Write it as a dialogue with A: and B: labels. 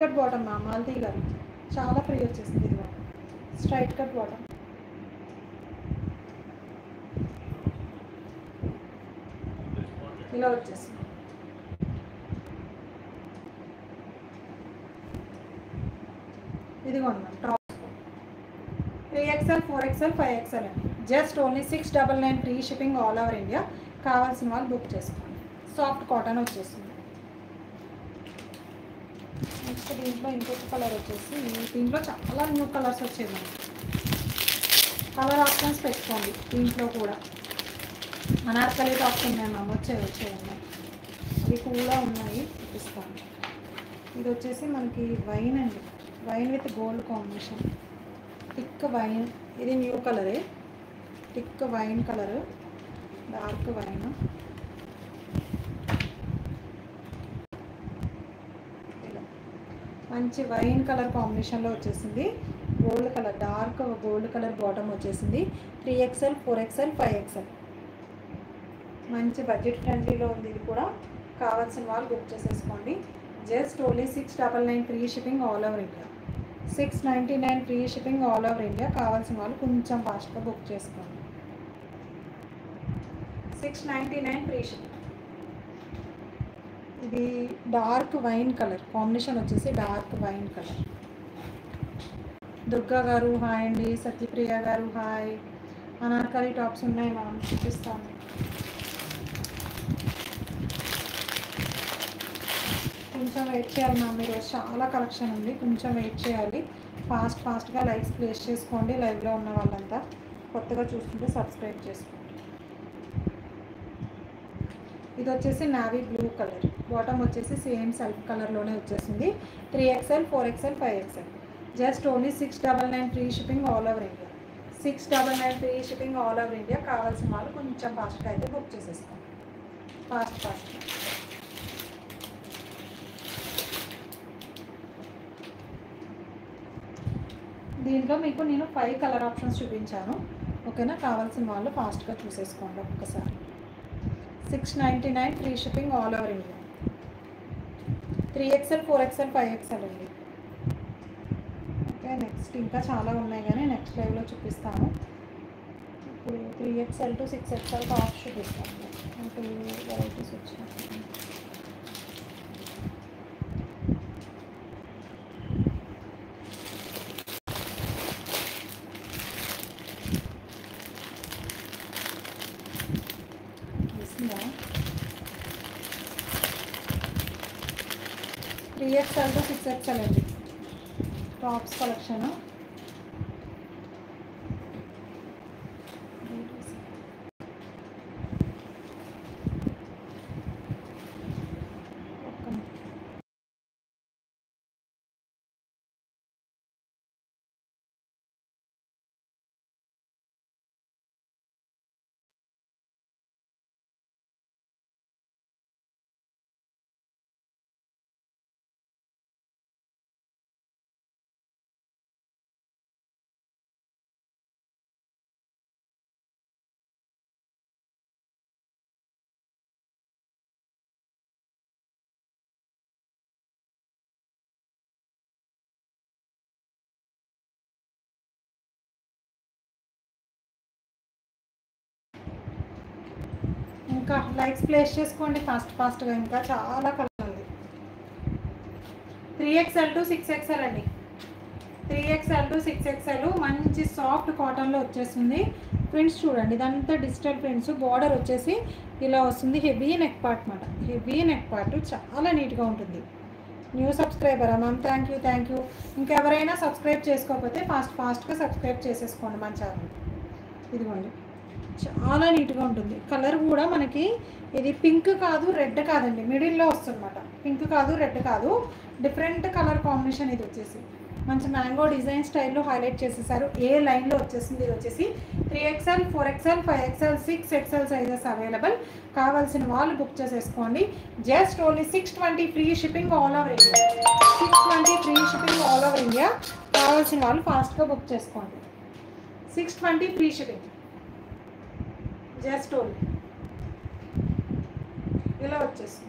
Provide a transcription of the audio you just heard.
A: Cut bottom మా మాల్తీ గారు చాలా ఫ్రీ వచ్చేసింది. ఇది స్ట్రైట్ కట్ బాటమ్. ఇలా వచ్చేసింది. ఇదిగోండి టాప్ 3XL 4XL 5XL అండి. Just only 699 free shipping all over India. కావాల్సిన వాళ్ళు బుక్ చేసుకోండి. సాఫ్ట్ కాటన్ వచ్చేస్తుంది. నెక్స్ట్ దీంట్లో ఇంకొక కలర్ వచ్చేసి దీంట్లో చాలా న్యూ కలర్స్ వచ్చాయి మనకి. కలర్ ఆప్షన్స్ పెట్టుకోండి. దీంట్లో కూడా అనార్కలి టాప్స్ ఉన్నాయి మ్యామ్. వచ్చాయి అవి కూడా ఉన్నాయి, చూపిస్తాను. ఇది వచ్చేసి మనకి వైన్ అండి. Wine with gold combination. Thick wine. ఇది న్యూ కలరే. Thick wine colour, dark wine. మంచి వైన్ కలర్ కాంబినేషన్లో వచ్చేసింది. Gold colour, dark gold colour bottom వచ్చేసింది. 3XL 4XL 5XL. మంచి బడ్జెట్ ఫ్రెండ్లీలో ఉంది. ఇది కూడా కావాల్సిన వాళ్ళు బుక్ చేసేసుకోండి. Just only 699 free shipping all over India. 699 free shipping all over India. కావాల్సిన వాళ్ళు కొంచెం ఫాస్ట్గా బుక్ చేసుకోండి. 699 ఫ్రీ షిప్పింగ్. ఇది డార్క్ వైన్ కలర్ కాంబినేషన్ వచ్చేసి డార్క్ వైన్ కలర్. దుర్గా గారు హాయ్ అండి. సత్యప్రియ గారు హాయ్. అనార్కలి టాప్స్ ఉన్నాయి మనం చూపిస్తాను. కొంచెం వెయిట్ చేయాలి మ్యామ్. ఈరోజు చాలా కలెక్షన్ ఉంది, కొంచెం వెయిట్ చేయాలి. ఫాస్ట్గా లైక్స్ ప్లేస్ చేసుకోండి. లైవ్లో ఉన్న వాళ్ళంతా కొత్తగా చూస్తుంటే సబ్స్క్రైబ్ చేసుకోండి. ఇది వచ్చేసి నావీ బ్లూ కలర్. బాటమ్ వచ్చేసి సేమ్ సెల్ఫ్ కలర్లోనే వచ్చేసింది. 3XL 4XL 5XL. Just only 699 free shipping all over India. 699 free shipping all over India. కావాల్సిన వాళ్ళు కొంచెం ఫాస్ట్గా అయితే బుక్ చేసేసుకోండి. ఫాస్ట్గా. దీంట్లో మీకు నేను 5 కలర్ ఆప్షన్స్ చూపించాను. ఓకేనా? కావాల్సిన వాళ్ళు ఫాస్ట్గా చూసేసుకోండి ఒక్కసారి. 699 free shipping all over India. 3XL 4XL 5XL అండి. ఓకే, నెక్స్ట్ ఇంకా చాలా ఉన్నాయి కానీ నెక్స్ట్ లైవ్లో చూపిస్తాను. ఇప్పుడు 3XL to 6XL టాప్స్ చూపిస్తాను. 2 వెరైటీస్ వచ్చినాయి. చూసిందా? 3XL to 6XL అండి టాప్స్ కలెక్షన్. ఇంకా లైక్స్ ప్లేస్ చేసుకోండి ఫాస్ట్గా. ఇంకా చాలా కలర్ ఉంది. 3XL to 6XL అండి. 3XL to 6XL మంచి సాఫ్ట్ కాటన్లో వచ్చేస్తుంది. ప్రింట్స్ చూడండి, ఇదంతా డిజిటల్ ప్రింట్స్. బార్డర్ వచ్చేసి ఇలా వస్తుంది. హెవీ నెక్ పార్ట్ అన్నమాట. హెవీ నెక్ పార్ట్ చాలా నీట్గా ఉంటుంది. న్యూ సబ్స్క్రైబరా మ్యామ్? Thank you. ఇంకెవరైనా సబ్స్క్రైబ్ చేసుకోకపోతే ఫాస్ట్గా సబ్స్క్రైబ్ చేసేసుకోండి మన ఛానల్. ఇదిగోండి, చాలా నీట్గా ఉంటుంది. కలర్ కూడా మనకి ఇది పింక్ కాదు, రెడ్ కాదండి, మిడిల్లో వస్తుందన్నమాట. పింక్ కాదు, రెడ్ కాదు, డిఫరెంట్ కలర్ కాంబినేషన్. ఇది వచ్చేసి మంచి మ్యాంగో డిజైన్ స్టైల్లో హైలైట్ చేసేసారు. ఏ లైన్లో వచ్చేసింది. ఇది వచ్చేసి 3XL 4XL 5XL 6XL sizes available. కావాల్సిన వాళ్ళు బుక్ చేసేసుకోండి. Just only 620 free shipping all over India. 620 free shipping all over India. కావాల్సిన వాళ్ళు ఫాస్ట్గా బుక్ చేసుకోండి. 620 ఫ్రీ షిప్పింగ్. జస్ట్ ఓన్లీ ఇలా వచ్చేస్తుంది.